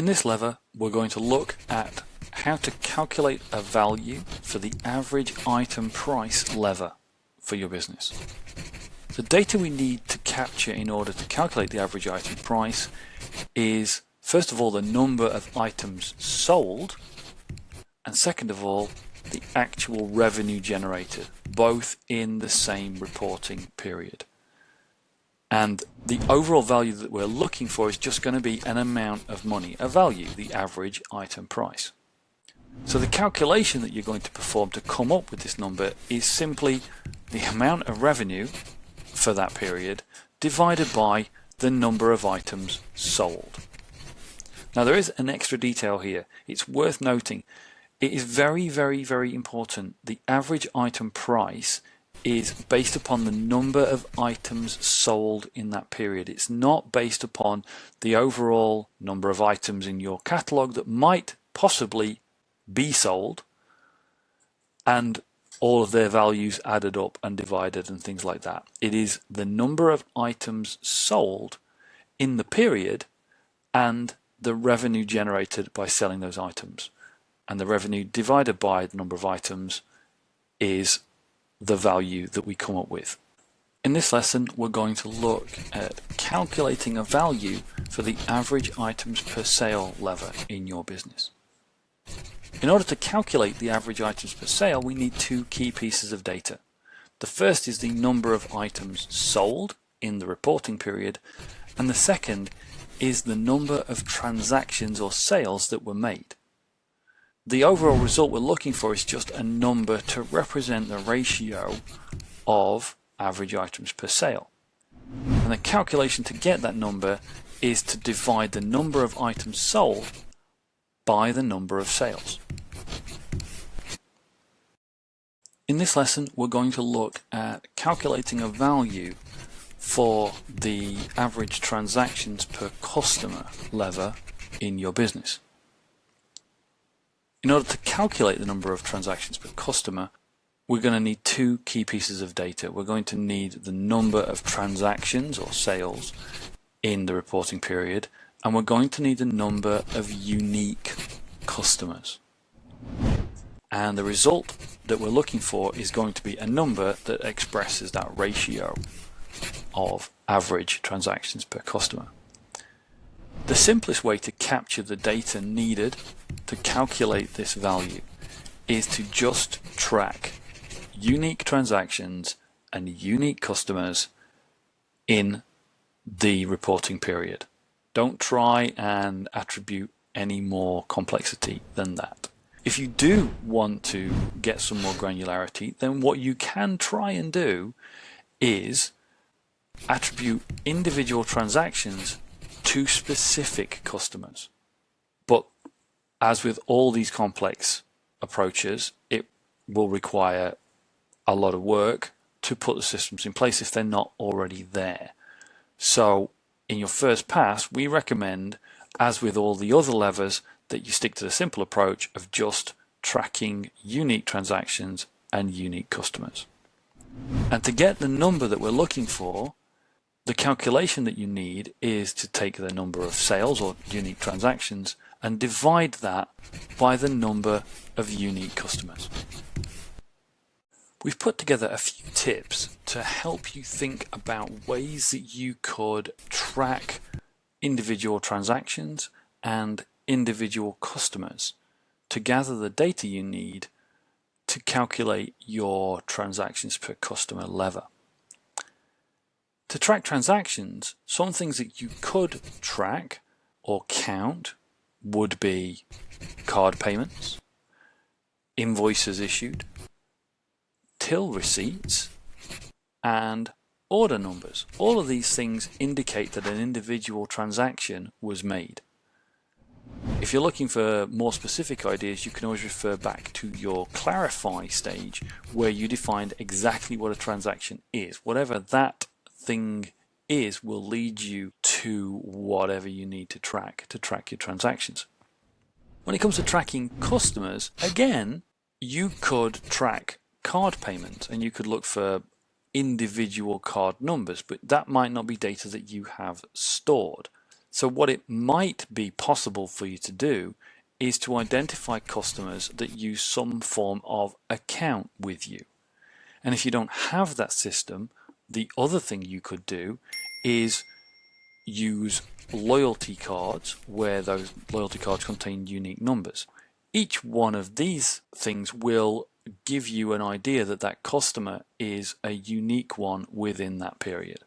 In this lever, we're going to look at how to calculate a value for the average item price lever for your business. The data we need to capture in order to calculate the average item price is, first of all, the number of items sold, and second of all, the actual revenue generated, both in the same reporting period. And the overall value that we're looking for is just going to be an amount of money, a value, the average item price. So the calculation that you're going to perform to come up with this number is simply the amount of revenue for that period divided by the number of items sold. Now there is an extra detail here. It's worth noting. It is very, very, very important. The average item price is based upon the number of items sold in that period. It's not based upon the overall number of items in your catalog that might possibly be sold and all of their values added up and divided and things like that. It is the number of items sold in the period and the revenue generated by selling those items. And the revenue divided by the number of items is the value that we come up with. In this lesson, we're going to look at calculating a value for the average items per sale lever in your business. In order to calculate the average items per sale, we need two key pieces of data. The first is the number of items sold in the reporting period, and the second is the number of transactions or sales that were made. The overall result we're looking for is just a number to represent the ratio of average items per sale. And the calculation to get that number is to divide the number of items sold by the number of sales. In this lesson, we're going to look at calculating a value for the average transactions per customer lever in your business. In order to calculate the number of transactions per customer, we're going to need two key pieces of data. We're going to need the number of transactions or sales in the reporting period, and we're going to need the number of unique customers. And the result that we're looking for is going to be a number that expresses that ratio of average transactions per customer. The simplest way to capture the data needed to calculate this value is to just track unique transactions and unique customers in the reporting period. Don't try and attribute any more complexity than that. If you do want to get some more granularity, then what you can try and do is attribute individual transactions to specific customers. But as with all these complex approaches, it will require a lot of work to put the systems in place if they're not already there. So in your first pass, we recommend, as with all the other levers, that you stick to the simple approach of just tracking unique transactions and unique customers. And to get the number that we're looking for, the calculation that you need is to take the number of sales or unique transactions and divide that by the number of unique customers. We've put together a few tips to help you think about ways that you could track individual transactions and individual customers to gather the data you need to calculate your transactions per customer lever. To track transactions, some things that you could track or count would be card payments, invoices issued, till receipts, and order numbers. All of these things indicate that an individual transaction was made. If you're looking for more specific ideas, you can always refer back to your clarify stage where you defined exactly what a transaction is. Whatever that thing is will lead you to whatever you need to track your transactions. When it comes to tracking customers, again, you could track card payments and you could look for individual card numbers, but that might not be data that you have stored. So what it might be possible for you to do is to identify customers that use some form of account with you. And if you don't have that system, the other thing you could do is use loyalty cards where those loyalty cards contain unique numbers. Each one of these things will give you an idea that that customer is a unique one within that period.